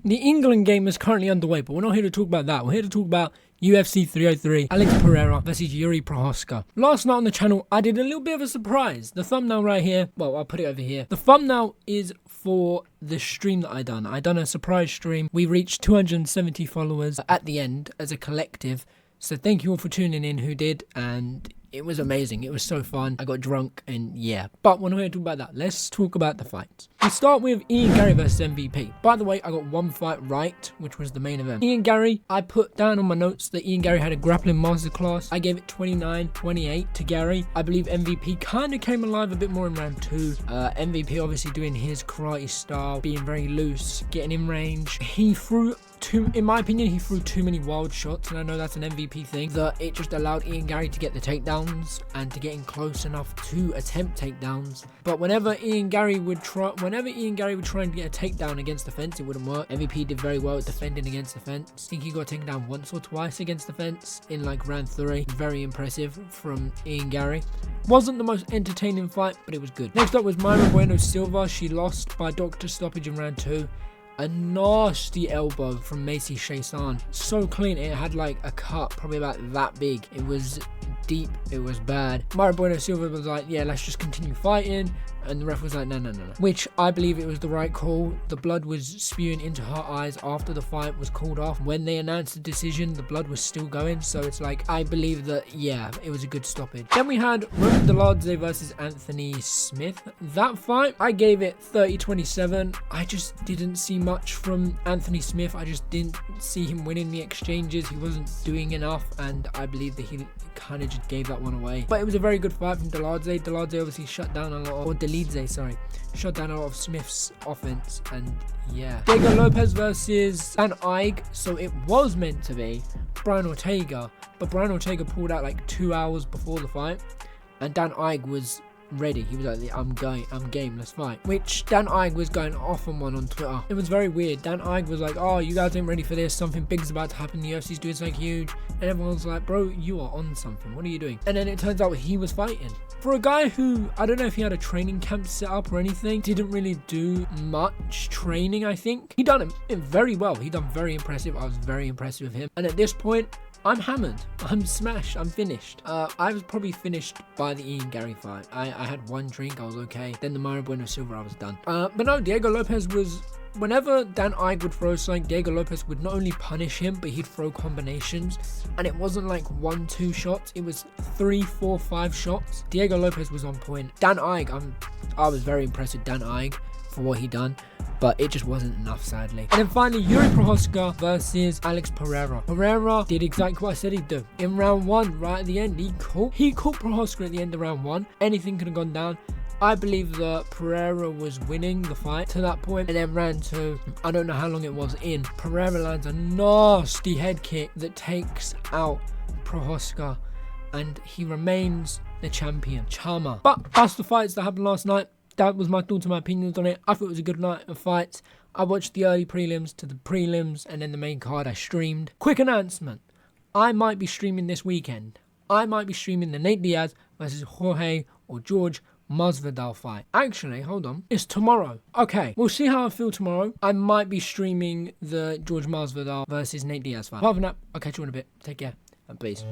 The England game is currently underway, but we're not here to talk about that. We're here to talk about UFC 303, Alex Pereira versus GARRY Procházka. Last night on the channel, I did a little bit of a surprise. The thumbnail right here, well, I'll put it over here. The thumbnail is for the stream that I done a surprise stream. We reached 270 followers at the end as a collective. So thank you all for tuning in who did, and it was amazing. It was so fun. I got drunk and yeah. But we're not here to talk about that. Let's talk about the fights. We start with Ian Garry versus MVP. By the way, I got one fight right, which was the main event. Ian Garry, I put down on my notes that Ian Garry had a grappling masterclass. I gave it 29-28 to Garry. I believe MVP kind of came alive a bit more in round 2. MVP obviously doing his karate style, being very loose, getting in range. He threw in my opinion, he threw too many wild shots, and I know that's an MVP thing, that it just allowed Ian Garry to get the takedowns and to get in close enough to attempt takedowns. But whenever Ian Garry would try and get a takedown against the fence, it wouldn't work. MVP did very well at defending against the fence. I think he got taken down once or twice against the fence in like round 3. Very impressive from Ian Garry. Wasn't the most entertaining fight, but it was good. Next up was MAYRA Bueno Silva. She lost by doctor stoppage in round 2. A nasty elbow from MACY CHIASSON. So clean, it had like a cut probably about that big. It was deep, it was bad. MAYRA Bueno Silva was like, yeah, let's just continue fighting. And the ref was like, no. Which I believe it was the right call. The blood was spewing into her eyes after the fight was called off. When they announced the decision, the blood was still going. So it's like, I believe that, yeah, it was a good stoppage. Then we had DOLIDZE versus Anthony Smith. That fight, I gave it 30-27. I just didn't see much from Anthony Smith. I just didn't see him winning the exchanges. He wasn't doing enough, and I believe that he kind of just gave that one away. But it was a very good fight from DOLIDZE. DOLIDZE obviously shut down a lot of, shut down a lot of Smith's offense, and yeah. Diego Lopes versus Dan Ige. So it was meant to be Brian Ortega, but Brian Ortega pulled out like 2 hours before the fight, and Dan Ige was ready. He was like, I'm game, let's fight. Which Dan Ige was going off on one on Twitter. It was very weird. Dan Ige was like, oh, you guys ain't ready for this, something big's about to happen, the UFC's doing something huge, and everyone's like, bro, you are on something, what are you doing? And then it turns out he was fighting. For a guy who, I don't know if he had a training camp set up or anything, didn't really do much training, I think. He done it very well. He done very impressive. I was very impressed with him. And at this point, I'm hammered. I'm smashed. I'm finished. I was probably finished by the Ian Garry fight. I had one drink. I was okay. Then the MAYRA Bueno Silva, I was done. But no, Diego Lopes was... Whenever Dan Ige would throw something, Diego Lopes would not only punish him, but he'd throw combinations. And it wasn't like 1-2 shots. It was 3, 4, 5 shots. Diego Lopes was on point. Dan Ige, I was very impressed with Dan Ige for what he done, but it just wasn't enough, sadly. And then finally, GARRY Procházka versus Alex Pereira. Pereira did exactly what I said he'd do. In round 1, right at the end, he caught Procházka at the end of round 1. Anything could have gone down. I believe that Pereira was winning the fight to that point. And then round 2, I don't know how long it was in, Pereira lands a nasty head kick that takes out Procházka, and he remains the champion. Chama. But that's the fights that happened last night. That was my thoughts and my opinions on it. I thought it was a good night of fights. I watched the early prelims to the prelims, and then the main card I streamed. Quick announcement. I might be streaming this weekend. I might be streaming the Nate Diaz versus Jorge or George Masvidal fight. Actually, hold on. It's tomorrow. Okay, we'll see how I feel tomorrow. I might be streaming the George Masvidal versus Nate Diaz fight. Apart from that, I'll catch you in a bit. Take care, and peace.